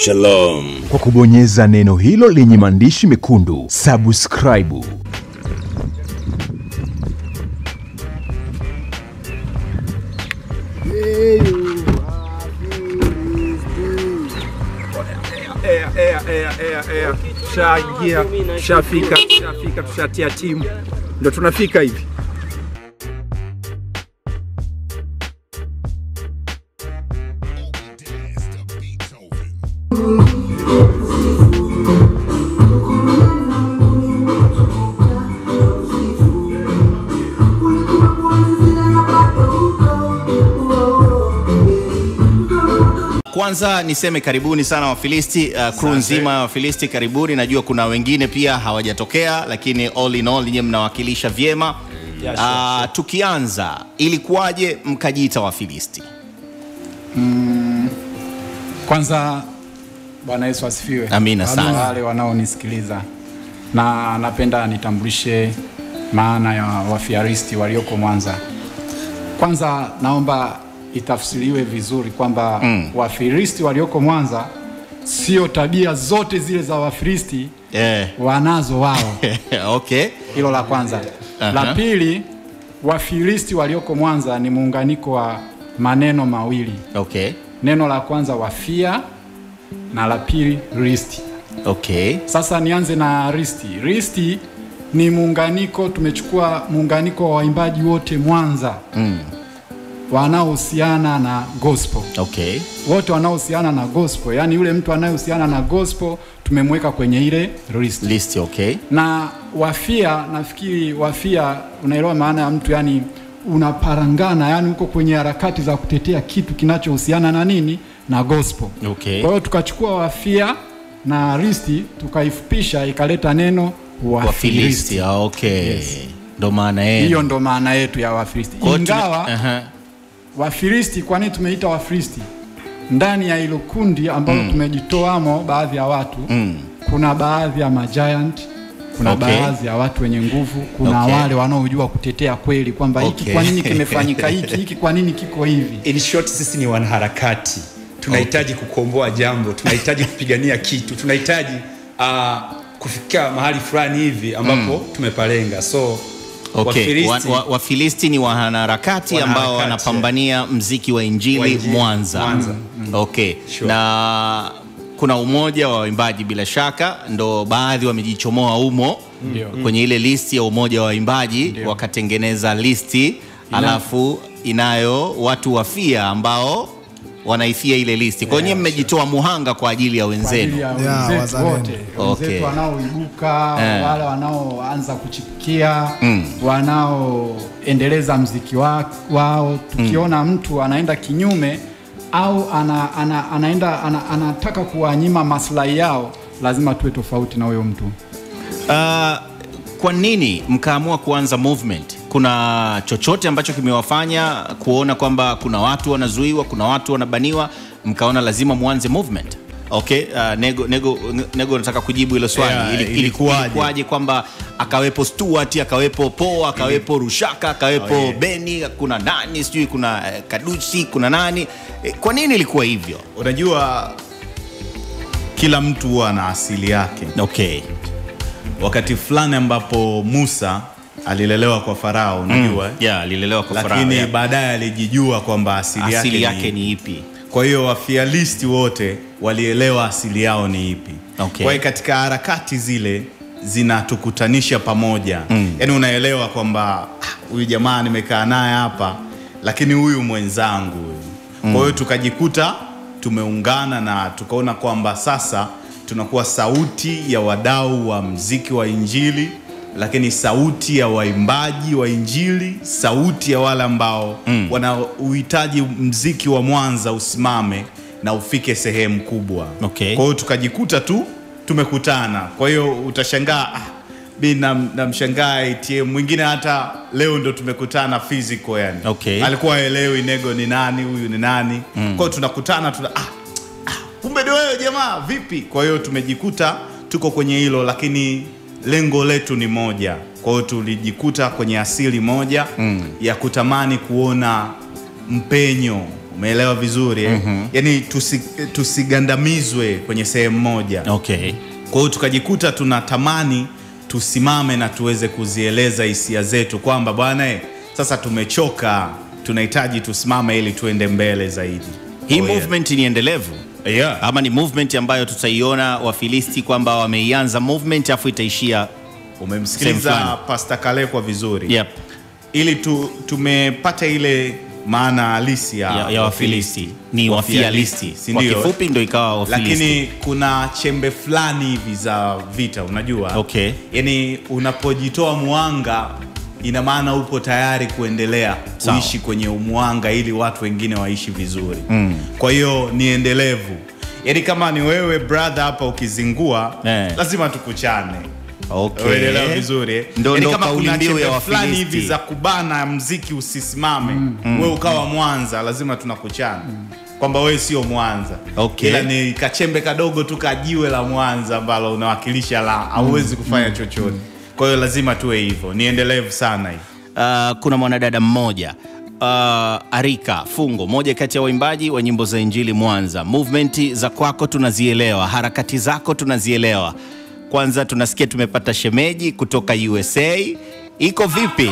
Shalom. Kwa kubonyeza neno hilo lenye maandishi mekundu subscribe. Shaingia, shafika, tushatia timu. Ndio tunafika hivi. Kwanza niseme karibuni sana Wafilisti, crew nzima Wafilisti karibuni. Najua kuna wengine pia hawajatokea, lakini all in all nyinyi mnawakilisha vyema. Tukianza, ilikuwaje mkajiita Wafilisti? Kwanza Bwana Yesu asifiwe. Amina sana. Wale wanaonisikiliza, na napenda nitambulishe maana ya Wafilisti walioko Mwanza. Kwanza naomba itafsiriwe vizuri kwamba Wafilisti walioko Mwanza sio tabia zote zile za Wafilisti wanazo wao. Okay. Hilo la kwanza. La pili, Wafilisti walioko Mwanza ni muunganiko wa maneno mawili. Okay. Neno la kwanza wafia na la pili risti. Okay. Sasa nianze na risti. Risti ni muunganiko, tumechukua muunganiko wa waimbaji wote Mwanza. Wanaohusiana na gospel. Okay. Wote wanaohusiana na gospel, yani yule mtu anayehusiana na gospel tumemweka kwenye ile list. Okay. Na wafia, nafikiri wafia unaelewa maana ya mtu, yani unaparangana, yani uko kwenye harakati za kutetea kitu kinachohusiana na nini? Na gospel. Okay. Kwa hiyo tukachukua wafia na listi tukaifupisha ikaleta neno Wafilisti. Okay. Yes. Ndo maana yetu. Hiyo ndo maana yetu ya Wafilisti. Ingawa Wafilisti, kwa nini tumeita Wafilisti? Ndani ya hilo kundi ambalo tumejitoamo baadhi ya watu, kuna baadhi ya giant, kuna baadhi ya watu wenye nguvu, kuna wale wanaojua kutetea kweli kwamba hiki kwa nini kimefanyika hiki kwa nini kiko hivi. In short, sisi ni wanaharakati. Tunahitaji kukomboa jambo, tunahitaji kupigania kitu, tunahitaji kufika mahali fulani hivi ambapo tumepalenga. So Wafilisti ni wanaharakati ambao wanapambania mziki wa injili Mwanza. Okay. Sure. Na kuna umoja wa waimbaji bila shaka, ndo baadhi wamejichomoa umo kwenye ile listi ya umoja wa waimbaji, wakatengeneza listi alafu inayo watu wafia ambao wanaifia ile listi. Kwa hiyo mmejitoa muhanga kwa ajili ya wenzenu. Wenzetu wanaoibuka, wale wanaoanza kuchipukia, wanaoendeleza muziki wao. Tukiona mtu anaenda kinyume au anataka kuwanyima maslahi yao, lazima tuwe tofauti na huyo mtu. Kwa nini mkaamua kuanza movement? Kuna chochote ambacho kimewafanya kuona kwamba kuna watu wanazuiwa, kuna watu wanabaniwa, mkaona lazima muanze movement? Okay, Nego nataka kujibu hilo swali. Ilikuwaje kwamba akawepo Stuart, akawepo Poa, akawepo Rushaka, akawepo Beni, kuna nani sijui, kuna Kadusi, kuna nani? Kwa nini ilikuwa hivyo? Unajua kila mtu ana asili yake. Okay. Wakati fulani ambapo Musa alilelewa kwa Farao, unajua? Alilelewa kwa Farao. Lakini baadaye alijijua kwamba asili yake ni ipi. Kwa hiyo Wafilisti wote walielewa asili yao ni ipi. Okay. Kwa hiyo katika harakati zile zinatukutanisha pamoja. Yaani unaelewa kwamba huyu jamaa nimekaa naye hapa, lakini huyu mwenzangu. Kwa hiyo tukajikuta tumeungana na tukaona kwamba sasa tunakuwa sauti ya wadau wa muziki wa injili, lakini sauti ya waimbaji wa injili, sauti ya wale ambao wanauhitaji muziki wa Mwanza usimame na ufike sehemu kubwa. Okay. Kwa hiyo tukajikuta tu tumekutana. Kwa hiyo utashangaa mimi namshangaa ATM mwingine hata leo ndo tumekutana physical yani. Okay. Alikuwa haelewi Nego ni nani, huyu ni nani. Kwa hiyo tunakutana kumbe ndio wewe jamaa, vipi? Kwa hiyo tumejikuta tuko kwenye hilo, lakini lengo letu ni moja. Kwa hiyo tulijikuta kwenye asili moja ya kutamani kuona mpenyo Umeelewa vizuri yani tusigandamizwe kwenye sehemu moja. Okay. Kwa hiyo tukajikuta tunatamani tusimame na tuweze kuzieleza hisia zetu kwamba bwana sasa tumechoka, tunahitaji tusimame ili tuende mbele zaidi. Hii movement ni endelevu? Yeah. Ama ni movement ambayo tutaiona Wafilisti kwamba wameianza movement afu itaishia? Umemsikiliza Pastor Kalekwa vizuri. Yep. Ili tumepata ile maana halisi ya Wafilisti. Ni Wafialisti. Kwa kifupi ndio ikawa Wafilisti. Lakini kuna chembe fulani hivi za vita, unajua? Okay. Yani unapojitoa mwanga ina maana upo tayari kuendelea kuishi kwenye mwanga ili watu wengine waishi vizuri. Kwa hiyo ni endelevu. Yani kama ni wewe brother hapa ukizingua, lazima tukuchane. Okay. Uelewa vizuri. Yani kama kuna chembe ya fulani hivi za kubana mziki usisimame, wewe ukawa Mwanza, lazima tunakuchana. Kwamba wewe sio Mwanza. Okay. Ila ni kachembe kadogo tu kajiwe la Mwanza ambalo unawakilisha hauwezi kufanya chochote. Kwa hiyo lazima tuwe hivyo. Ni endelevu sana hii. Kuna mwanadada mmoja Arika Fungo, moja kati ya waimbaji wa nyimbo za Injili Mwanza. Movement za kwako tunazielewa, harakati zako tunazielewa. Kwanza tunasikia tumepata shemeji kutoka USA. Iko vipi?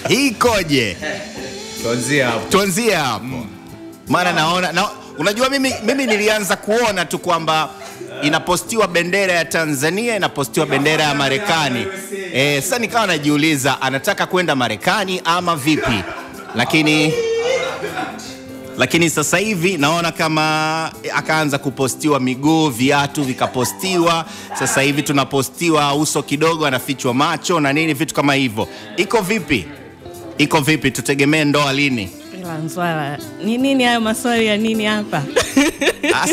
Ikoje? Tuanzie hapo. Maana naona unajua mimi nilianza kuona tu kwamba inapostiwa bendera ya Tanzania, inapostiwa bendera ya Marekani. Sasa nikawa najiuliza anataka kwenda Marekani ama vipi? Lakini sasa hivi naona kama akaanza kupostiwa miguu, viatu vikapostiwa. Sasa hivi tunapostiwa uso kidogo anafichwa macho na nini, vitu kama hivyo. Iko vipi? Tutegemee ndoa lini? Nzwala. Ni nini hayo maswali ya nini hapa?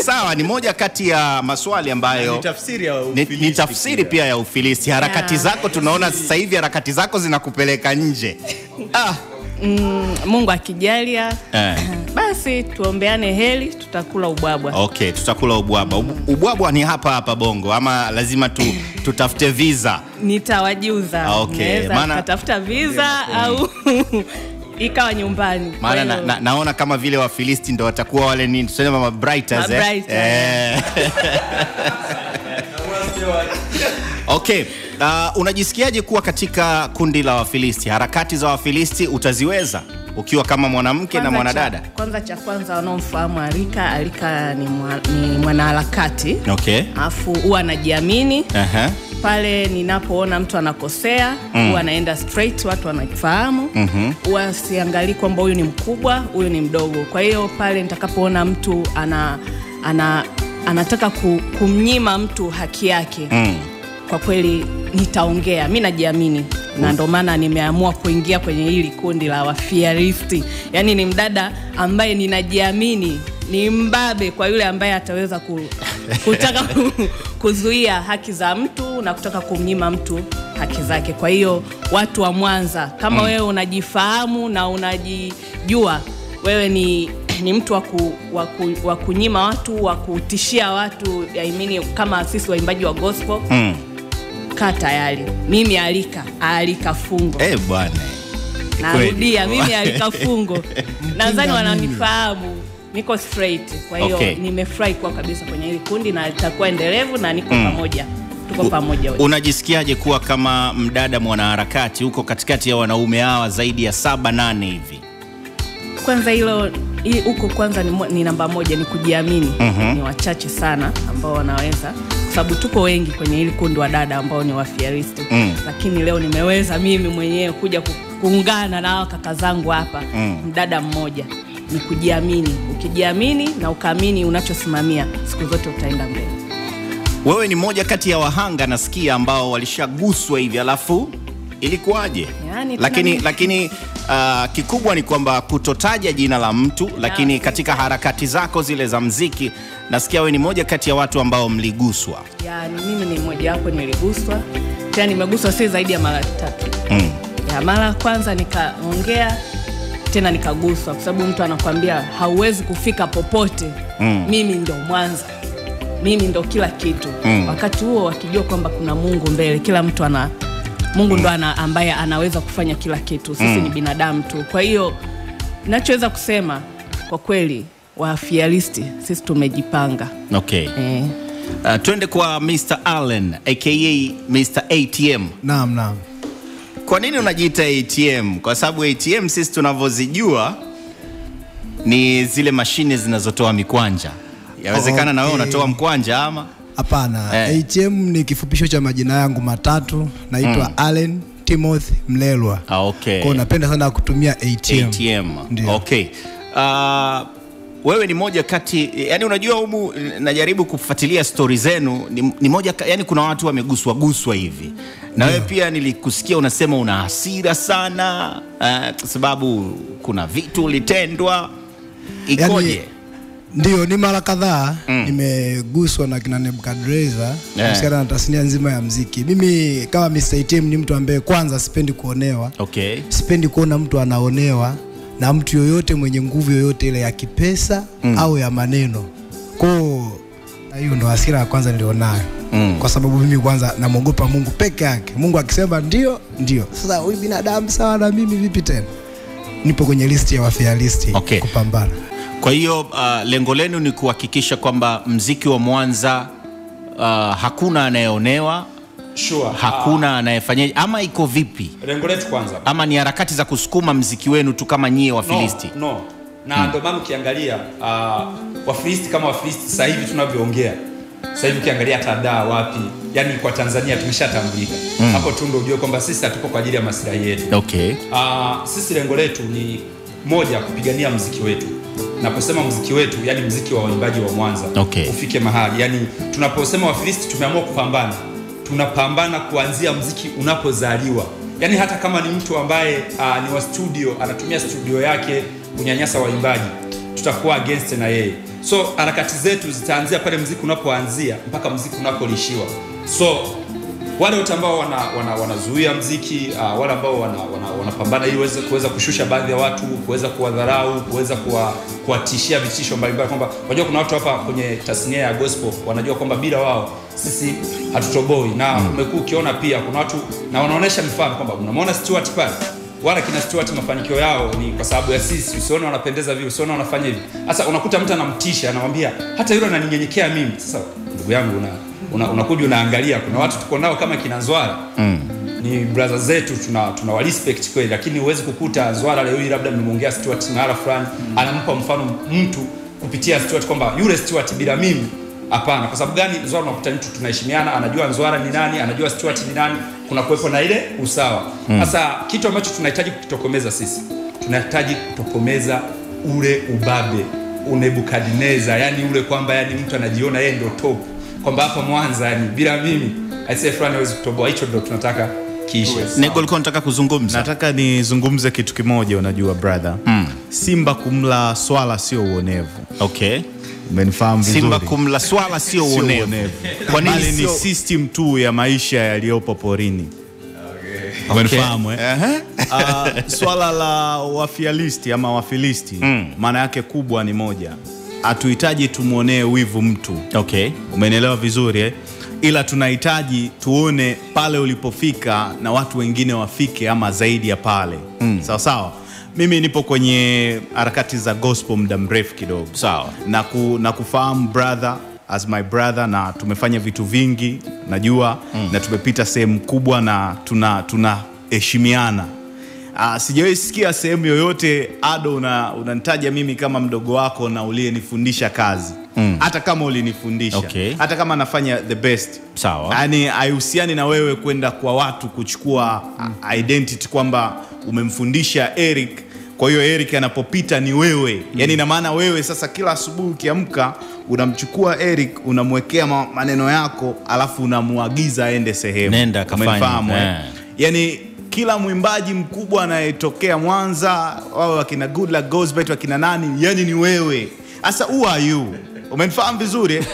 Sawa, ni moja kati ya maswali ambayo ni tafsiri pia ya Ufilisti. Harakati zako tunaona sasa hivi harakati zako zinakupeleka nje. Mungu akijalia basi tuombeane heri, tutakula ubwabwa. Okay, tutakula ubwabwa. Ubwabwa ni hapa Bongo ama lazima tutafute visa? Nitawajuza. Okay, maana tafuta visa au ikawa nyumbani. Maana naona kama vile Wafilisti ndio watakuwa wale nini tuseme ma brighters. Okay. Unajisikiaje kuwa katika kundi la Wafilisti? Harakati za Wafilisti utaziweza ukiwa kama mwanamke na mwanadada? Kwanza wanaomfahamu Arika ni mwanaharakati. Okay. Alafu huwa anajiamini. Pale ninapoona mtu anakosea, huwa anaenda straight, watu wanafahamu. Huwa siangalii kwamba huyu ni mkubwa, huyu ni mdogo. Kwa hiyo pale nitakapoona mtu anataka kumnyima mtu haki yake, kwa kweli nitaongea. Mimi najiamini na ndio maana nimeamua kuingia kwenye hili kundi la Wafilisti. Yani ni mdada ambaye ninajiamini, ni mbabe kwa yule ambaye ataweza kutaka kuzuia haki za mtu na kutaka kumnyima mtu haki zake. Kwa hiyo watu wa Mwanza, kama wewe unajifahamu na unajijua wewe ni mtu wa kunyima watu, wa kutishia watu, kama sisi waimbaji wa gospel, kaa tayari. Mimi Arika Fungo. Bwana. Narudia, mimi Arika Fungo. Nadhani wananifahamu. Niko straight. Kwa hiyo nimefurahi kuwa kabisa kwenye hili kundi na litakuwa endelevu na niko pamoja. Tuko pamoja wote. Unajisikiaje kuwa kama mdada mwanaharakati huko katikati ya wanaume hawa zaidi ya 7-8 hivi? Kwanza huko kwanza ni namba moja, ni kujiamini. Ni wachache sana ambao wanaweza, kwa sababu tuko wengi kwenye hili kundi wa dada ambao ni Wafilisti. Lakini leo nimeweza mimi mwenyewe kuja kuungana na kaka zangu hapa. Mdada mmoja. Ni kujiamini. Ukijiamini na ukaamini unachosimamia, siku zote utaenda mbele. Wewe ni moja kati ya wahanga nasikia ambao walishaguswa hivi, alafu ilikuwaje? Lakini kikubwa ni kwamba kutotaja jina la mtu, lakini katika harakati zako zile za mziki nasikia wewe ni moja kati ya watu ambao mliguswa. Mimi ni mmoja wapo niliguswa. Tena nimeguswa si zaidi ya mara 3. Mara kwanza nikaongea, tena nikaguswa, kwa sababu mtu anakuambia hauwezi kufika popote. Mimi ndo Mwanza. mimi ndo kila kitu. Wakati huo wakijua kwamba kuna Mungu mbele, kila mtu Mungu ndo ambaye anaweza kufanya kila kitu. Sisi ni binadamu tu. Kwa hiyo ninachoweza kusema kwa kweli, wa Fearlist sisi tumejipanga. Okay. Twende kwa Mr. Allen aka Mr. ATM. Naam. Kwa nini unajiita ATM? Kwa sababu ATM sisi tunavyozijua ni zile mashine zinazotoa mikwanja. Yawezekana na wewe unatoa mkwanja ama? Hapana. ATM ni kifupisho cha majina yangu matatu. Naitwa Allen Timothy Mlelwa. Okay. Kwa napenda sana kutumia ATM. Ndiyo. Okay. Wewe ni moja kati, yani unajua humu najaribu kufuatilia story zenu, ni moja yani kuna watu wameguswa hivi. Na wewe pia nilikusikia unasema una hasira sana kwa sababu kuna vitu ulitendwa. Ikoje? Yani, ndio ni mara kadhaa nimeguswa na kina Nebukadreza kuhusiana na tasnia nzima ya muziki. Mimi kama Mr. ATM ni mtu ambaye kwanza sipendi kuonewa. Okay. Sipendi kuona mtu anaonewa na mtu yoyote mwenye nguvu yoyote ile ya kipesa au ya maneno. Kwa hiyo ndo hasira ya kwanza nilionayo. Kwa sababu mimi kwanza namuogopa Mungu peke yake. Mungu akisema ndio. Sasa huyu binadamu sawa na mimi vipi tena? Nipo kwenye listi ya Fearlist kupambana. Kwa hiyo lengo lenu ni kuhakikisha kwamba mziki wa Mwanza hakuna anayeonewa, hakuna anayefanyaje, ama iko vipi? Lengo letu kwanza, ama ni harakati za kusukuma mziki wenu tu kama nyie wa Fearlist? No. Na ndio maana ukiangalia wa Fearlist kama wa Fearlist sasa hivi tunavyoongea, sasa hivi ukiangalia tada wapi, yani kwa Tanzania tumeshatambulika. Hapo tu ndio ujue kwamba sisi hatuko kwa ajili ya maslahi yetu. Okay. Sisi lengo letu ni moja, kupigania mziki wetu. Naposema mziki wetu, yani mziki wa waimbaji wa Mwanza ufike mahali. Yani tunaposema wa Fearlist tumeamua kupambana. Tunapambana kuanzia mziki unapozaliwa. Yani hata kama ni mtu ambaye ni wa studio, anatumia studio yake kunyanyasa waimbaji, tutakuwa against na yeye. So harakati zetu zitaanzia pale mziki unapoanzia mpaka mziki unapolishiwa. So wale wote ambao wanazuia mziki, wale ambao wanapambana ili kuweza kushusha baadhi ya watu, kuweza kuwadharau, kuweza kuwatishia vitisho mbalimbali, kwamba unajua kuna watu hapa kwenye tasnia ya gospel wanajua kwamba bila wao sisi hatutoboi. Na umekuwa ukiona pia kuna watu na wanaonesha mifano kwamba unamwona Stuart pale, wala kina Stuart mafanikio yao ni kwa sababu ya sisi. Usione wanapendeza vile, usione wanafanya hivi. Sasa unakuta mtu anamtisha, anamwambia hata yule ananinyenyekea mimi. Sasa ndugu yangu, unakuja unaangalia kuna watu tuko nao kama kina Zwara, ni brother zetu, tuna respect kweli, lakini huwezi kukuta Zwara leo hii labda mmemwongea Stuart mahali fulani anampa mfano mtu kupitia Stuart kwamba yule Stuart bila mimi. Hapana. Kwa sababu gani? Zwara unakuta mtu tunaheshimiana, anajua Zwara ni nani, anajua Stuart ni nani, kuna kuwepo na ile usawa. Sasa kitu ambacho tunahitaji kutokomeza sisi, tunahitaji kutokomeza ule ubabe, Nebukadneza, yani ule kwamba yani mtu anajiona yeye ndio top, kwamba hapa Mwanza yani bila mimi aisee fulani hawezi kutoboa. Hicho ndio tunataka kiishe. Nego alikuwa anataka kuzungumza. Nataka nizungumze kitu kimoja, unajua brother. Simba kumla swala sio uonevu. Okay. Umenifahamu vizuri. Simba kumla swala sio uonevu. Kwa nini ni system tu ya maisha yaliyopo porini? Umenifahamu swala la wa Fearlist ama wa Fearlist maana yake kubwa ni moja. Hatuhitaji tumuonee wivu mtu. Okay. Umenielewa vizuri ila tunahitaji tuone pale ulipofika na watu wengine wafike ama zaidi ya pale. Sawa sawa. Mimi nipo kwenye harakati za gospel muda mrefu kidogo. Sawa. Na kufahamu brother as my brother, na tumefanya vitu vingi najua, na tumepita sehemu kubwa na tunaheshimiana. Sijawahi sikia sehemu yoyote Ado unanitaja mimi kama mdogo wako na uliyenifundisha kazi. Hata kama ulinifundisha, hata kama nafanya the best. Sawa. Yani haihusiani na wewe kwenda kwa watu kuchukua identity kwamba umemfundisha Eric, kwa hiyo Eric anapopita ni wewe. Yani ina maana wewe sasa kila asubuhi ukiamka unamchukua Eric, unamwekea maneno yako, alafu unamuagiza aende sehemu. Nenda kafanya. Yani kila mwimbaji mkubwa anayetokea Mwanza, wao wakina Good Luck Gospel, wakina nani, yani ni wewe. Sasa who are you? Umenifahamu vizuri?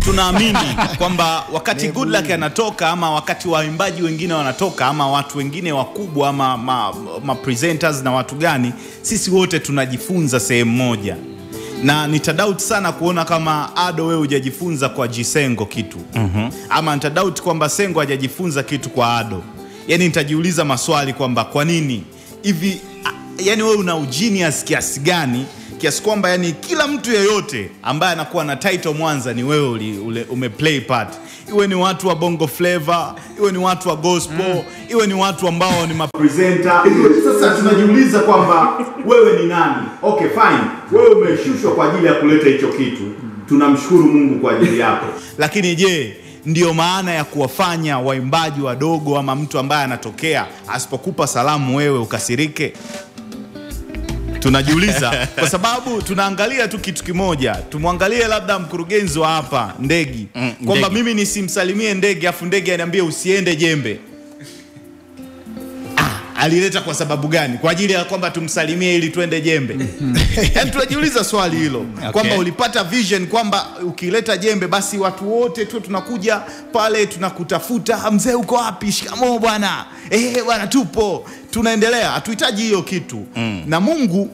Tunaamini kwamba wakati Good Luck anatoka, ama wakati waimbaji wengine wanatoka, ama watu wengine wakubwa, ama presenters na watu gani, sisi wote tunajifunza sehemu moja. na nitadoubt sana kuona kama Ado wewe hujajifunza kwa Jisengo kitu. Ama nitadoubt kwamba Sengo hajajifunza kitu kwa Ado. Yani nitajiuliza maswali kwamba kwa nini hivi, yani wewe una genius kiasi gani kiasi kwamba yani kila mtu yeyote ambaye anakuwa na title Mwanza ni wewe umeplay part. Iwe ni watu wa bongo flavor, iwe ni watu wa gospel, iwe ni watu ambao ni presenter. Sasa tunajiuliza kwamba wewe ni nani? Okay, fine. Wewe umeshushwa kwa ajili ya kuleta hicho kitu. Tunamshukuru Mungu kwa ajili yako. Lakini je, ndio maana ya kuwafanya waimbaji wadogo ama mtu ambaye anatokea asipokupa salamu wewe ukasirike? Tunajiuliza kwa sababu tunaangalia tu kitu kimoja. Tumwangalie labda mkurugenzi wa hapa Ndegi, kwamba mimi nisimsalimie Ndegi afu Ndegi aniambie usiende Jembe. Alileta kwa sababu gani? Kwa ajili ya kwamba tumsalimie ili tuende Jembe. Yaani tunajiuliza swali hilo, kwamba ulipata vision kwamba ukileta Jembe basi watu wote tu tunakuja pale tunakutafuta, mzee uko wapi? Shikamoo bwana. Bwana tupo. Tunaendelea. Hatuhitaji hiyo kitu. Na Mungu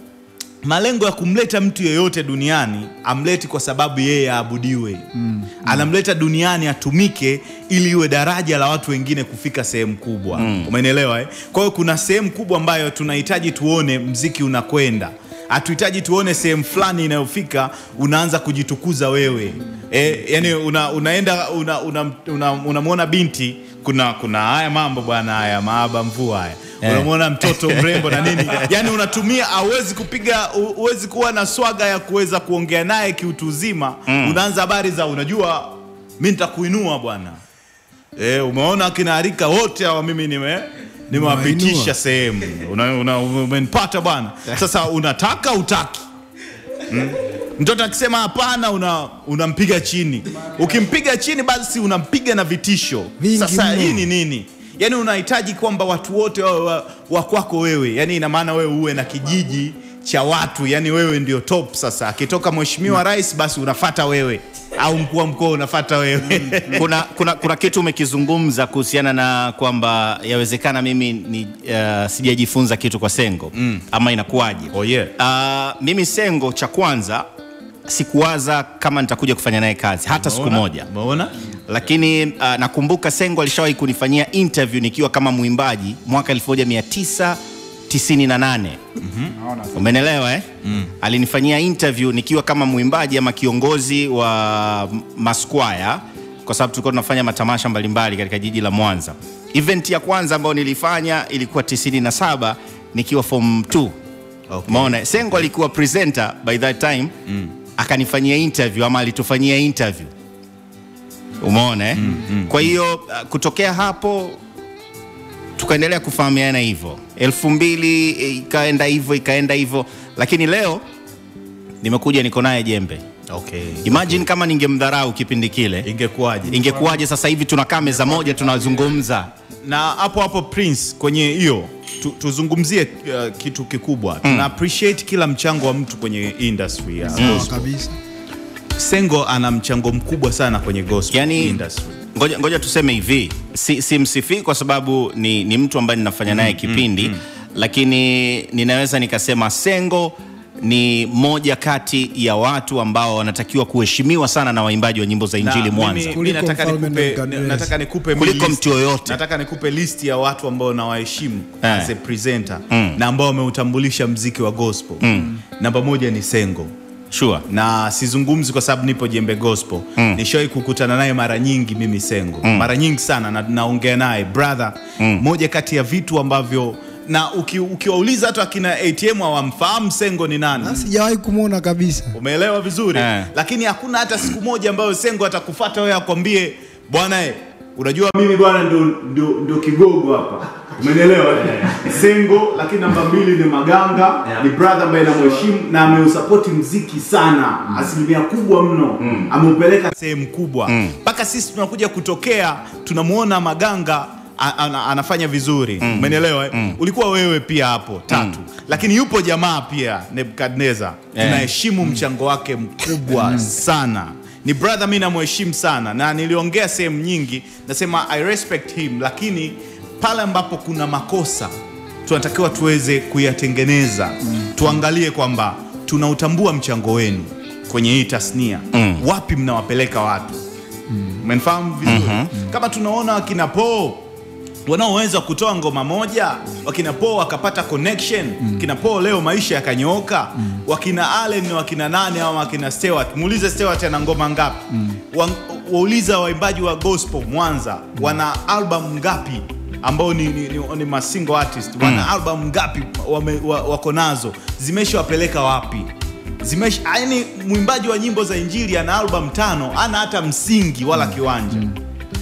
malengo ya kumleta mtu yeyote duniani amleti kwa sababu yeye aabudiwe. Anamleta duniani atumike ili iwe daraja la watu wengine kufika sehemu kubwa. Umeelewa? Kwa hiyo kuna sehemu kubwa ambayo tunahitaji tuone mziki unakwenda. Hatuhitaji tuone sehemu fulani inayofika unaanza kujitukuza wewe. Yani unaenda unamwona binti, kuna haya mambo bwana, haya maaba mvua haya. Unamwona mtoto mrembo na nini, yani unatumia, huwezi kuwa na swaga ya kuweza kuongea naye kiutu uzima. Unaanza habari za unajua mimi nitakuinua bwana. Umeona kina Arika wote hawa mimi nimewapitisha sehemu. Umenipata bwana. Sasa unataka utaki. Mtoto akisema hapana unampiga chini. Ukimpiga chini basi unampiga na vitisho. Sasa hii ni nini? Yani unahitaji kwamba watu wote wa kwako wewe. Yani ina maana wewe uwe na kijiji cha watu. Yani wewe ndio top sasa. Akitoka mheshimiwa rais basi unafuata wewe. Au mkuu wa mkoa unafuata wewe. Kuna kitu umekizungumza kuhusiana na kwamba yawezekana mimi sijajifunza kitu kwa Sengo. Ama inakuwaje? Mimi Sengo cha kwanza sikuwaza kama nitakuja kufanya naye kazi hata siku moja. Umeona? Lakini nakumbuka Sengo alishawahi kunifanyia interview nikiwa kama muimbaji mwaka 1998. Umeelewa Alinifanyia interview nikiwa kama muimbaji ama kiongozi wa Masquire, kwa sababu tulikuwa tunafanya matamasha mbalimbali katika jiji la Mwanza. Event ya kwanza ambayo nilifanya ilikuwa 97 nikiwa form 2. Umeona? Sengo alikuwa presenter by that time. Akanifanyia interview ama alitufanyia interview. Umeona? Kwa hiyo kutokea hapo tukaendelea kufahamiana hivyo. 2000 ikaenda hivyo, lakini leo nimekuja niko naye Jembe. Imagine kama ningemdharau kipindi kile. Ingekuwaje sasa hivi tunakaa meza moja tunazungumza. Na hapo Prince kwenye hiyo tuzungumzie kitu kikubwa. Tuna appreciate kila mchango wa mtu kwenye industry ya gospel. Kabisa. Sengo ana mchango mkubwa sana kwenye gospel industry. Ngoja tuseme hivi, si msifi kwa sababu ni mtu ambaye ninafanya naye kipindi, lakini ninaweza nikasema Sengo ni moja kati ya watu ambao wanatakiwa kuheshimiwa sana na waimbaji wa nyimbo za Injili Mwanza. Mimi nataka nikupe kuliko mtu yoyote. Nataka nikupe list ya watu ambao nawaheshimu as a presenter na ambao wameutambulisha muziki wa gospel. Namba 1 ni Sengo. Sure. Na sizungumzi kwa sababu nipo Jembe Gospel. Nishawahi kukutana naye mara nyingi mimi Sengo. Mara nyingi sana na naongea naye brother. Moja kati ya vitu ambavyo na ukiwauliza hata akina ATM hawamfahamu Sengo ni nani. Na sijawahi kumuona kabisa. Umeelewa vizuri? Lakini hakuna hata siku moja ambayo Sengo atakufuata wewe akwambie bwana unajua mimi bwana ndio kigogo hapa. Umeelewa? Sengo. Lakini namba 2 ni Maganga. Ni brother ambaye namheshimu na ameusupport muziki sana. Asilimia kubwa mno. Ameupeleka sehemu kubwa. Mpaka sisi tunakuja kutokea tunamuona Maganga anafanya vizuri. Umeelewa? Ulikuwa wewe pia hapo 3. Lakini yupo jamaa pia Nebukadneza. Tunaheshimu mchango wake mkubwa sana. Ni brother mimi namheshimu sana na niliongea sehemu nyingi nasema I respect him, lakini pale ambapo kuna makosa tunatakiwa tuweze kuyatengeneza. Tuangalie kwamba tunautambua mchango wenu. kwenye hii tasnia. Wapi mnawapeleka watu? Umenifahamu vizuri? Kama tunaona wakina Po wanaoweza kutoa ngoma moja, wakina Po wakapata connection, kina Po leo maisha yakanyooka, wakina Allen na wakina nani au wakina Stewart, muulize Stewart ana ngoma ngapi? Wauliza waimbaji wa gospel Mwanza wana album ngapi ambao ni masingle artist, wana album ngapi wako nazo, zimeshawapeleka wapi? Yaani mwimbaji wa nyimbo za injili ana album 5, ana hata msingi wala kiwanja.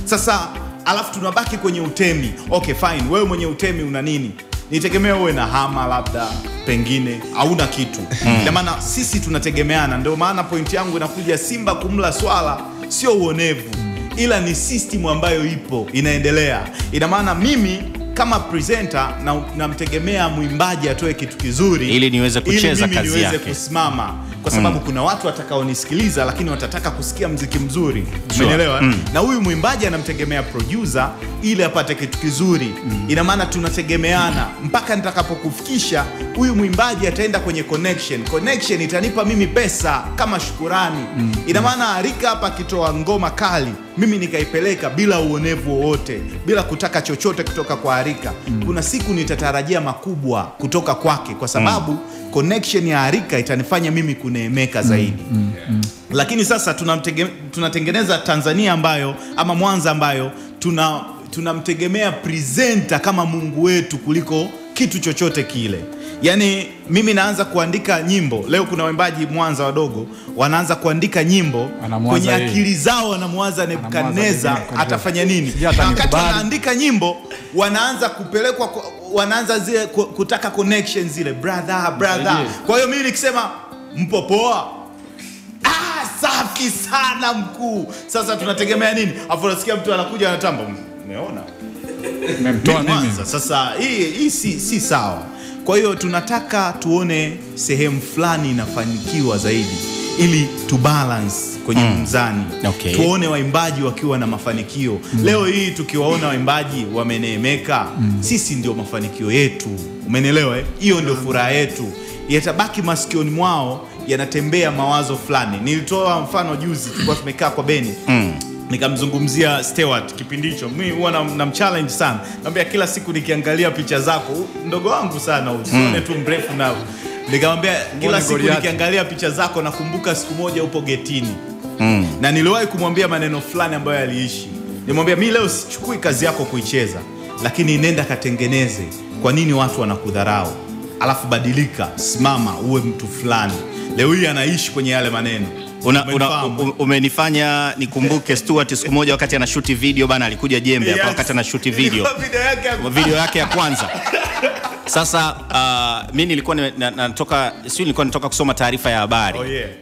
Sasa alafu tunabaki kwenye utemi. Okay fine, wewe mwenye utemi una nini? Nitegemea uwe na hama labda, pengine hauna kitu. Ndio maana sisi tunategemeana. Ndio maana point yangu inakuja, Simba kumla swala sio uonevu, ila ni system ambayo ipo inaendelea. Ina maana mimi kama presenter namtegemea mwimbaji atoe kitu kizuri ili niweze kucheza kazi yake, niweze kusimama, kwa sababu kuna watu watakaonisikiliza lakini watataka kusikia muziki mzuri. Umeelewa? Na huyu mwimbaji anamtegemea producer ili apate kitu kizuri. Ina maana tunategemeana mpaka nitakapokufikisha. Huyu mwimbaji ataenda kwenye connection itanipa mimi pesa kama shukurani. Ina maana Arika hapa akitoa ngoma kali, mimi nikaipeleka bila uonevu wowote, bila kutaka chochote kutoka kwa Arika, kuna siku nitatarajia makubwa kutoka kwake, kwa sababu connection ya Arika itanifanya mimi kuneemeka zaidi. Lakini sasa tunatengeneza Tanzania ambayo, ama Mwanza ambayo tunamtegemea presenter kama Mungu wetu kuliko kitu chochote kile. Yani mimi naanza kuandika nyimbo leo, kuna waimbaji Mwanza wadogo wanaanza kuandika nyimbo kwenye akili zao, wanamwaza Nebukadneza atafanya nini. Wakati wanaandika nyimbo wanaanza kupelekwa, wanaanza zile kutaka connection zile, brother. Kwa hiyo mimi nikisema mpo poa, safi sana mkuu. Sasa tunategemea nini? Afu unasikia mtu anakuja anatamba, umeona nimemtoa nini? Sasa hii si sawa. Kwa hiyo tunataka tuone sehemu fulani inafanikiwa zaidi ili tu balance kwenye mzani. Tuone waimbaji wakiwa na mafanikio. Leo hii tukiwaona waimbaji wameneemeka, sisi ndio mafanikio yetu. Umenielewa? Hiyo ndio furaha yetu. Yatabaki masikioni mwao yanatembea mawazo fulani. Nilitoa mfano juzi, tulikuwa tumekaa kwa Beni. Nikamzungumzia Stewart kipindi hicho. Mimi huwa namchallenge sana. Naambia kila siku nikiangalia picha zako, mdogo wangu sana usione tu mrefu nao. Nikamwambia kila siku nikiangalia picha zako nakumbuka siku moja upo getini. Na niliwahi kumwambia maneno fulani ambayo yaliishi. Nimwambia mimi leo sichukui kazi yako kuicheza, lakini nenda katengeneze. Kwa nini watu wanakudharau? Alafu badilika, simama uwe mtu fulani. Leo hii anaishi kwenye yale maneno. Umenifanya nikumbuke Stuart siku moja wakati anashuti video bana, alikuja Jembe hapa wakati anashuti video yake ya kwanza. Sasa mimi nilikuwa natoka kusoma taarifa ya habari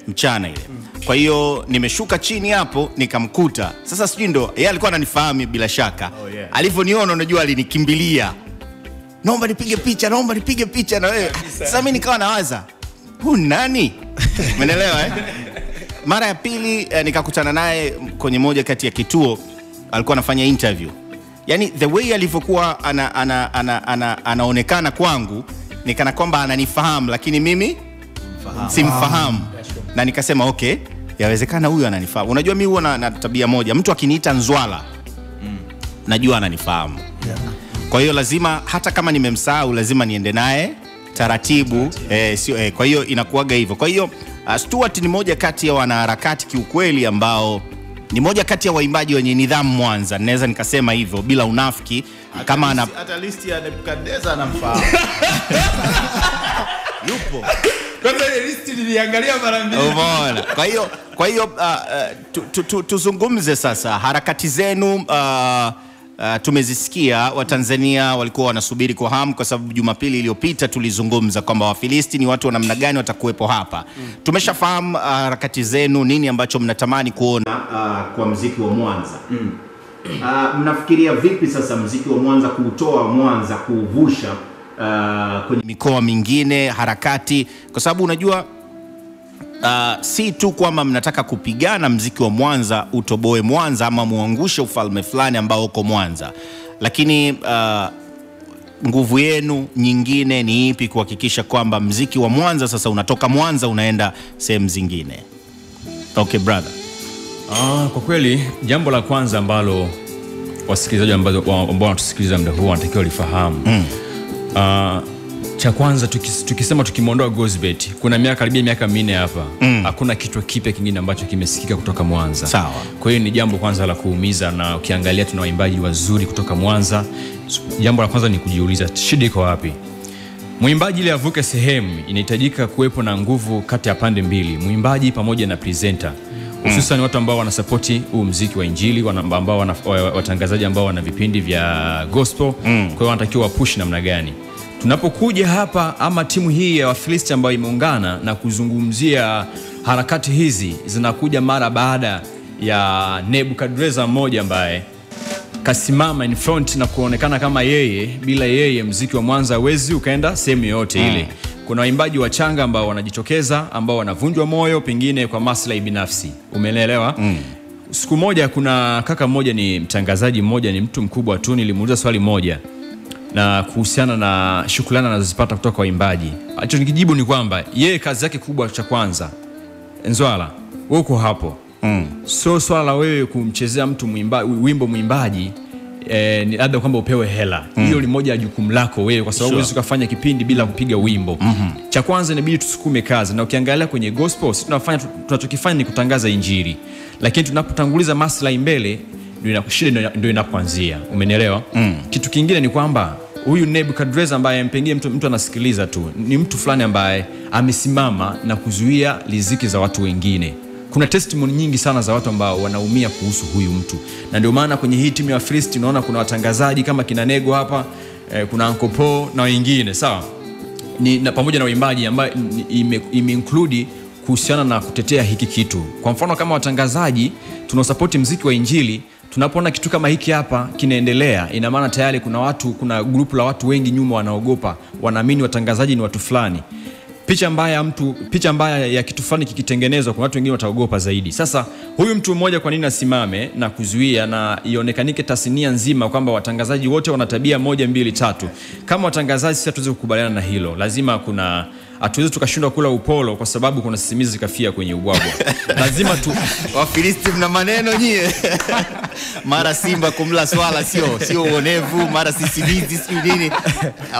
mchana ile. Kwa hiyo nimeshuka chini hapo nikamkuta. Sasa sijui ndo yeye alikuwa ananifahamu bila shaka. Alivyoniona unajua alinikimbilia, naomba nipige picha na wewe. Sasa mimi nikawa nawaza, huyu nani? Umeelewa Mara ya pili nikakutana naye kwenye moja kati ya kituo, alikuwa anafanya interview. Yani the way alivyokuwa anaonekana kwangu nikana kwamba ananifahamu, lakini mimi simfahamu. Na nikasema okay, yawezekana huyu ananifahamu. Unajua mimi huwa na tabia moja, mtu akiniita Nzwala najua ananifahamu. Kwa hiyo lazima, hata kama nimemsahau, lazima niende naye taratibu. Kwa hiyo inakuaga hivyo. Kwa hiyo Stuart ni moja kati ya wanaharakati kiukweli ambao ni moja kati ya waimbaji wenye nidhamu Mwanza. Naweza nikasema hivyo bila unafiki. Kama hata listi ya Nebukadneza anamfahamu. Yupo. Kwanza ile listi niliangalia mara mbili. Umeona? Kwa hiyo tuzungumze sasa harakati zenu. Tumezisikia, Watanzania walikuwa wanasubiri kwa hamu, kwa sababu Jumapili iliyopita tulizungumza kwamba Wafilisti ni watu wa namna gani watakuwepo hapa. Tumeshafahamu harakati zenu, nini ambacho mnatamani kuona kwa muziki wa Mwanza. Mnafikiria vipi sasa muziki wa Mwanza kuutoa Mwanza, kuuvusha kwenye mikoa mingine, harakati? Kwa sababu unajua si tu kwamba mnataka kupigana mziki wa Mwanza utoboe Mwanza ama muangushe ufalme fulani ambao uko Mwanza, lakini nguvu yenu nyingine ni ipi kuhakikisha kwamba mziki wa Mwanza sasa unatoka Mwanza unaenda sehemu zingine? Okay brother. Kwa kweli jambo la kwanza ambalo wasikilizaji ambao wanatusikiliza muda huu wanatakiwa lifahamu. Cha kwanza tukisema tukimwondoa Gozbert, kuna karibia miaka 4 hapa hakuna kitu kipya kingine ambacho kimesikika kutoka Mwanza. Sawa. Kwa hiyo ni jambo kwanza la kuumiza, na ukiangalia tuna waimbaji wazuri kutoka Mwanza. Jambo la kwanza ni kujiuliza shida iko wapi. Mwimbaji ili avuke sehemu inahitajika kuwepo na nguvu kati ya pande mbili, mwimbaji pamoja na presenter. Hususan watu ambao wanasupporti huu muziki wa injili, ambao watangazaji ambao wana vipindi vya gospel. Kwa hiyo wanatakiwa push namna gani? Tunapokuja hapa ama timu hii ya Wafilisti ambayo imeungana na kuzungumzia harakati hizi, zinakuja mara baada ya Nebukadreza mmoja ambaye kasimama in front na kuonekana kama yeye, bila yeye muziki wa Mwanza hauwezi ukaenda sehemu yote ile. Kuna waimbaji wachanga ambao wanajitokeza, ambao wanavunjwa moyo pengine kwa maslahi binafsi. Umeelewa? Siku moja kuna kaka mmoja, ni mtangazaji mmoja, ni mtu mkubwa tu, nilimuuliza swali moja na kuhusiana na shukrani anazozipata kutoka kwa waimbaji. Acho nikijibu ni kwamba yeye kazi yake kubwa cha kwanza, Nzwala, uko hapo. So swala wewe kumchezea mtu wimbo mwimbaji ni labda kwamba upewe hela. Hiyo ni moja ya jukumu lako wewe, kwa sababu huwezi kufanya kipindi bila kupiga wimbo. Cha kwanza inabidi tusukume kazi, na ukiangalia kwenye gospel sisi tunachokifanya ni kutangaza injili, lakini tunapotanguliza maslahi mbele ndio inapoanzia. Umenielewa? Kitu kingine ni kwamba huyu Nebukadreza ambaye mpengine mtu anasikiliza tu, ni mtu fulani ambaye amesimama na kuzuia riziki za watu wengine. Kuna testimony nyingi sana za watu ambao wanaumia kuhusu huyu mtu, na ndio maana kwenye hii timu ya Wafilisti unaona kuna watangazaji kama kina Nego hapa, kuna Uncle Paul na wengine, sawa, na pamoja na waimbaji ambao ime-include kuhusiana na kutetea hiki kitu. Kwa mfano kama watangazaji tunasupport muziki wa injili, tunapoona kitu kama hiki hapa kinaendelea, ina maana tayari kuna grupu la watu wengi nyuma wanaogopa, wanaamini watangazaji ni watu fulani. Picha mbaya ya kitu fulani kikitengenezwa, kuna watu wengine wataogopa zaidi. Sasa huyu mtu mmoja kwa nini asimame na kuzuia na ionekanike tasnia nzima kwamba watangazaji wote wana tabia 1 2 3? Kama watangazaji sisi hatuwezi kukubaliana na hilo. Lazima hatuwezi tukashindwa kula upolo kwa sababu kuna sisimizi kafia kwenye ubwabwa. Lazima Wafilisti mna maneno nyie. Mara simba kumla swala sio uonevu, mara sisimizi sio nini.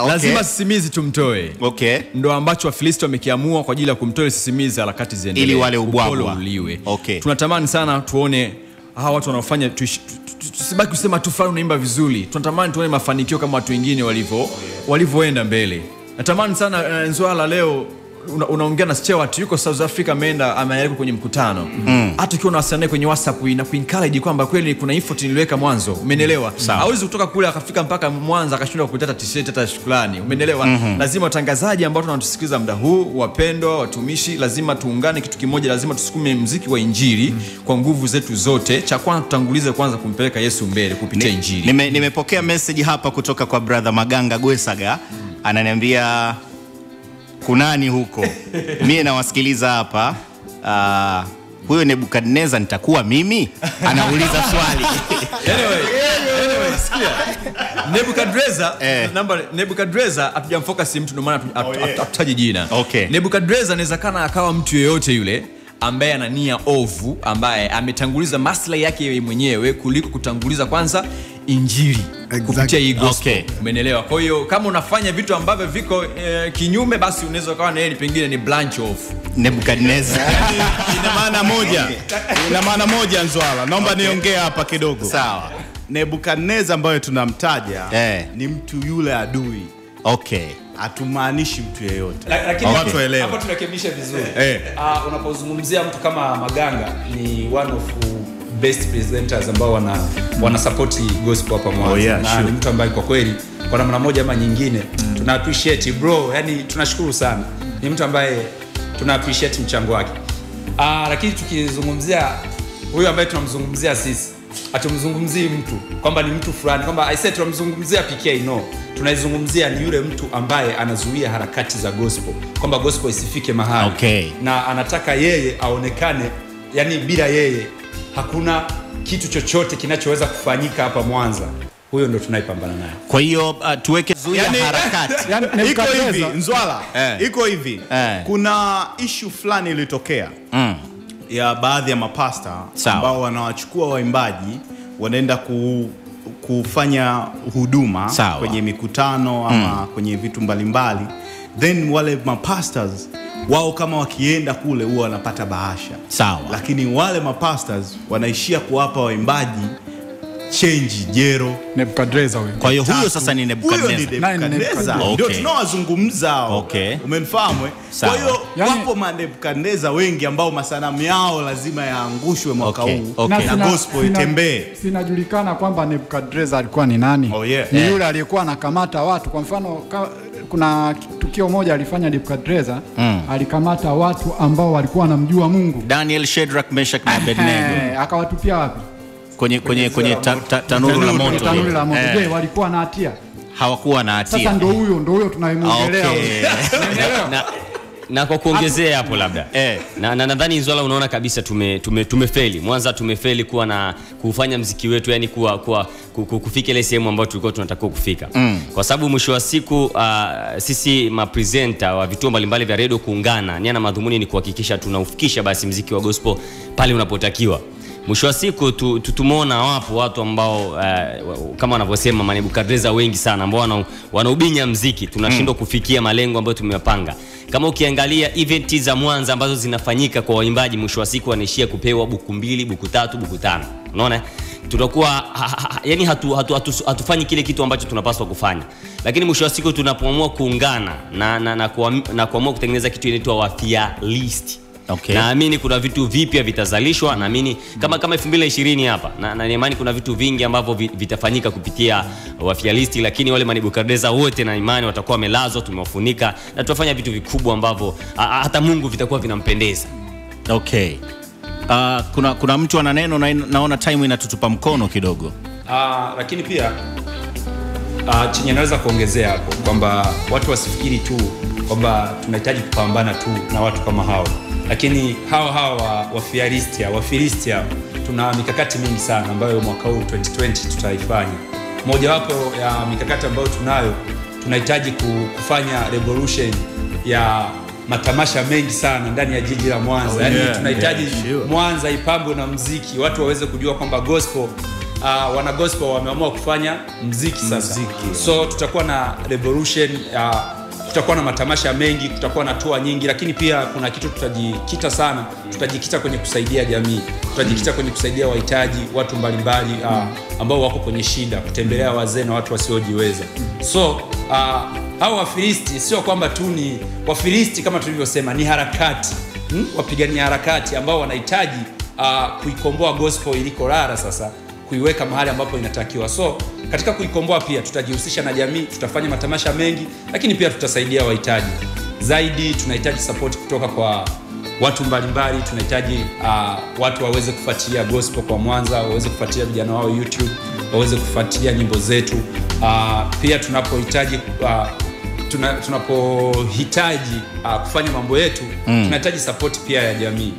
Okay. Lazima sisimizi tumtoe. Okay. Ndio ambacho Wafilisti wamekiamua kwa ajili ya kumtoa sisimizi, harakati ziendelee ili wale ubwabwa uliwe. Okay. Tunatamani sana tuone hawa watu wanaofanya, tusibaki kusema tu fulani unaimba vizuri. Tunatamani tuone mafanikio kama watu wengine walivyoenda mbele. Natamani sana Nzwala leo unaongea na Stewart, yuko South Africa, ameenda kwenye mkutano. Hata ukiwa unawasiliana kwenye WhatsApp na kuencourage kwamba kweli kuna effort niliweka mwanzo. Umenielewa? Hawezi kutoka kule akafika mpaka Mwanza akashindwa kuleta t-shirt hata shukrani. Umenielewa? Lazima watangazaji ambao tunatusikiliza muda huu, wapendwa watumishi, lazima tuungane kitu kimoja, lazima tusukume muziki wa injili kwa nguvu zetu zote. Cha kwanza tutangulize kwanza kumpeleka Yesu mbele kupitia injili. Nimepokea message hapa kutoka kwa brother Maganga Gwesaga, ananiambia kunani huko. Mimi nawasikiliza hapa. Huyo Nebukadneza nitakuwa mimi? Anauliza swali. Anyway, sikia. Nebukadreza hatujamfocus mtu, ndio maana hatutaji jina. Okay. Nebukadreza inaweza kana akawa mtu yeyote yule ambaye ana nia ovu, ambaye ametanguliza maslahi yake yeye mwenyewe kuliko kutanguliza kwanza injili kupitia hii gospel. Okay. Umeelewa? Kwa hiyo kama unafanya vitu ambavyo viko kinyume, basi unaweza kuwa na yeye pengine ni branch of Nebukadneza. Ina maana moja Nzwala. Naomba niongee hapa kidogo. Sawa. Nebukadneza ambayo tunamtaja ni mtu yule adui. Okay. Hatumaanishi mtu yeyote. Lakini watu waelewe. Hapa tunarekebisha vizuri. Unapozungumzia mtu kama Maganga ni one of best presenters ambao wana support gospel hapa Mwanza. Na ni mtu ambaye kwa kweli kwa namna moja ama nyingine tuna appreciate bro, yani tunashukuru sana. Ni mtu ambaye tuna appreciate mchango wake. Lakini tukizungumzia huyu ambaye tunamzungumzia sisi, hatumzungumzii mtu kwamba ni mtu fulani, kwamba I said tunamzungumzia PK, no. Tunaizungumzia ni yule mtu ambaye anazuia harakati za gospel, kwamba gospel isifike mahali. Okay. Na anataka yeye aonekane, yani bila yeye hakuna kitu chochote kinachoweza kufanyika hapa Mwanza. Huyo ndo tunaipambana naye. Kwa hiyo tuweke zuia harakati. Iko hivi Nzwala, iko hivi. Kuna issue fulani ilitokea. ya baadhi ya mapasta ambao wanawachukua waimbaji wanaenda kufanya huduma kwenye mikutano ama kwenye vitu mbalimbali, then wale mapastors wao kama wakienda kule huwa wanapata bahasha. Lakini wale mapastors wanaishia kuwapa waimbaji change jero. Nebukadreza huyo. Kwa hiyo huyo sasa ni Nebukadneza. Ndio tunawazungumza. Umenifahamu? Kwa hiyo wapo manebukadneza wengi ambao masanamu yao lazima yaangushwe mwaka huu na gospel itembee. Sinajulikana kwamba Nebukadreza alikuwa ni nani. Ni yule aliyekuwa anakamata watu. Kwa mfano kuna tukio moja alifanya Nebukadreza, alikamata watu ambao walikuwa wanamjua Mungu. Daniel, Shadrach, Meshach na Abednego. Akawatupia wapi? Kwenye tanuru la moto. Tanuru la moto. Je, walikuwa na hatia? Hawakuwa na hatia. Sasa ndio huyo tunayemwongelea. Na kwa kuongezea hapo labda na nadhani Nzola unaona kabisa tumefeli. Mwanza tumefeli kufanya mziki wetu, yani kufika ile sehemu ambayo tulikuwa tunatakiwa kufika. Kwa sababu mwisho wa siku sisi mapresenter wa vituo mbalimbali vya radio kuungana, nia na madhumuni ni kuhakikisha tunaufikisha basi mziki wa gospel pale unapotakiwa. Mwisho wa siku tumeona wapo watu ambao kama wanavyosema manebukadreza wengi sana ambao wanaubinya mziki, tunashindwa kufikia malengo ambayo tumeyapanga. Kama ukiangalia event za Mwanza ambazo zinafanyika kwa waimbaji, mwisho wa siku wanaishia kupewa buku 2, buku 3, buku 5. Unaona? Tutakuwa yani hatufanyi kile kitu ambacho tunapaswa kufanya. Lakini mwisho wa siku tunapoamua kuungana na kuamua kutengeneza kitu inaitwa Wafia List. Naamini kuna vitu vipya vitazalishwa, naamini kama 2020 hapa na imani kuna vitu vingi ambavyo vitafanyika kupitia Wafia List, lakini wale manebukadreza wote na imani watakuwa wamelazwa, tumewafunika na tutafanya vitu vikubwa ambavyo hata Mungu vitakuwa vinampendeza. Kuna mtu ana neno na naona time inatutupa mkono kidogo. Lakini pia chenye naweza kuongezea hapo kwamba watu wasifikiri tu kwamba tunahitaji kupambana tu na watu kama hao. Lakini hawa Wafilistia tuna mikakati mingi sana ambayo mwaka huu 2020 tutaifanya. Moja wapo ya mikakati ambayo tunahitaji kufanya revolution ya matamasha mengi sana ndani ya jiji la Mwanza. Yaani tunahitaji Mwanza ipambwe na muziki, watu waweze kujua kwamba gospel wana gospel wameamua kufanya muziki sasa. So tutakuwa na revolution, tutakuwa na matamasha mengi, tutakuwa na tour nyingi, lakini pia kuna kitu tutajikita kwenye kusaidia jamii. Tutajikita kwenye kusaidia wahitaji, watu mbalimbali ambao wako kwenye shida, kutembelea wazee na watu wasiojiweza. So hao Wafilisti sio kwamba tu ni Wafilisti, kama tulivyosema ni harakati, wapigania harakati ambao wanahitaji kuikomboa gospel iliko rara sasa, kuiweka mahali ambapo inatakiwa. So katika kuikomboa pia tutajihusisha na jamii, tutafanya matamasha mengi, lakini pia tutasaidia wahitaji. Zaidi tunahitaji support kutoka kwa watu mbalimbali, tunahitaji watu waweze kufuatilia gospel kwa Mwanza, waweze kufuatilia vijana wao YouTube, waweze kufuatilia nyimbo zetu. Pia tunapohitaji kufanya mambo yetu, tunahitaji support pia ya jamii.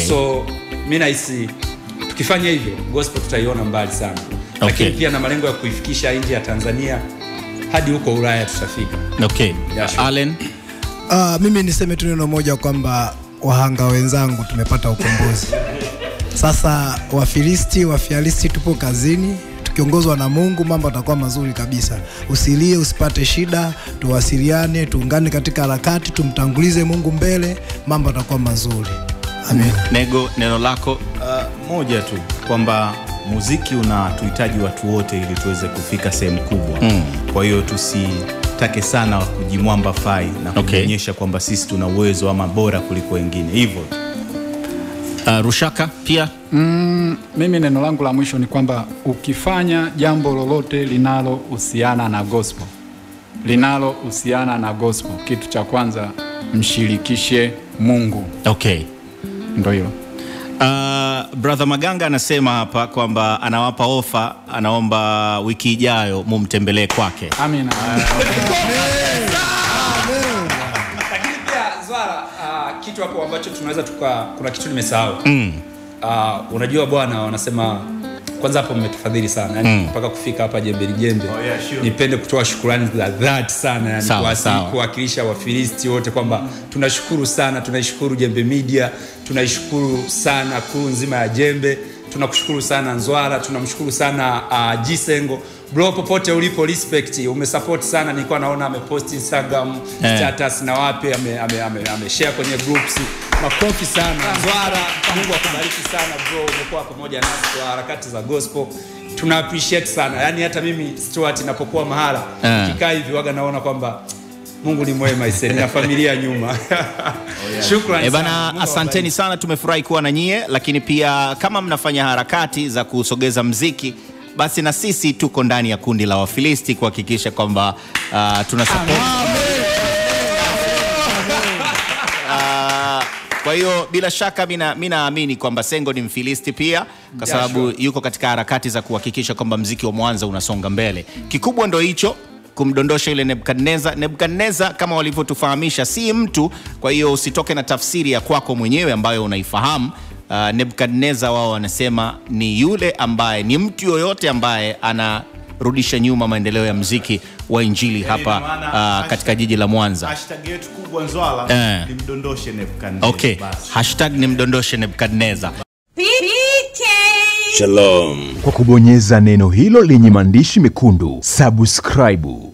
So mimi nahisi tukifanya hivyo gospel tutaiona mbali sana. Lakini pia na malengo ya kuifikisha nje ya Tanzania hadi huko Ulaya tutafika. Allen, mimi niseme tu neno moja kwamba wahanga wenzangu tumepata ukombozi. Sasa Wafialisti tupo kazini, tukiongozwa na Mungu mambo yatakuwa mazuri kabisa. Usilie, usipate shida, tuwasiliane, tuungane katika harakati, tumtangulize Mungu mbele, mambo yatakuwa mazuri. Amen. Nego, neno lako? Moja tu kwamba muziki unatuhitaji watu wote ili tuweze kufika sehemu kubwa. Kwa hiyo tusitake sana kujimwamba fai na kuonyesha kwamba sisi tuna uwezo ama bora kuliko wengine. Hivyo. Rushaka pia? Mimi neno langu la mwisho ni kwamba ukifanya jambo lolote linalohusiana na gospel, kitu cha kwanza mshirikishe Mungu. Ndio hilo. Brother Maganga anasema hapa kwamba anawapa ofa, anaomba wiki ijayo mumtembelee kwake. Amina. Lakini pia Zwara, kitu hapo ambacho tunaweza kuna kitu nimesahau. Unajua bwana, wanasema kwanza hapo mmetufadhili sana yani mpaka kufika hapa Jembe ni Jembe. Nipende kutoa shukrani za dhati sana yani kuwakilisha Wafilisti wote kwamba tunashukuru sana, tunaishukuru Jembe Media, tunaishukuru sana crew nzima ya Jembe, tunakushukuru sana Nzwala, tunamshukuru sana Jisengo. Bro, popote ulipo, respect, umesupport sana. Nilikuwa naona amepost Instagram status na wapi ameshare kwenye groups. Makofi sana Nzwala, Mungu akubariki sana bro, umekuwa pamoja nasi kwa harakati za gospel. Tuna appreciate sana. Yani hata mimi Stuart ninapokuwa mahala kikaa hivi waga naona kwamba Mungu ni mwema iseni na familia nyuma. Shukrani bana, asanteni sana, tumefurahi kuwa na nyie, lakini pia kama mnafanya harakati za kusogeza mziki, basi na sisi tuko ndani ya kundi la Wafilisti kuhakikisha kwamba tuna support. Kwa hiyo bila shaka mimi naamini kwamba Sengo ni Mfilisti pia, kwa sababu yuko katika harakati za kuhakikisha kwamba mziki wa Mwanza unasonga mbele. Kikubwa ndio hicho, kumdondosha ile Nebukadneza. Nebukadneza kama walivyotufahamisha si mtu, kwa hiyo usitoke na tafsiri ya kwako mwenyewe ambayo unaifahamu. Nebukadneza wao wanasema ni yule ambaye ni mtu yoyote ambaye anarudisha nyuma maendeleo ya mziki wa injili hapa katika jiji la Mwanza. Hashtag yetu kubwa Nzwala ni mdondoshe Nebukadneza. Okay, hashtag ni mdondoshe Nebukadneza. Shalom. Kwa kubonyeza neno hilo lenye maandishi mekundu subscribe.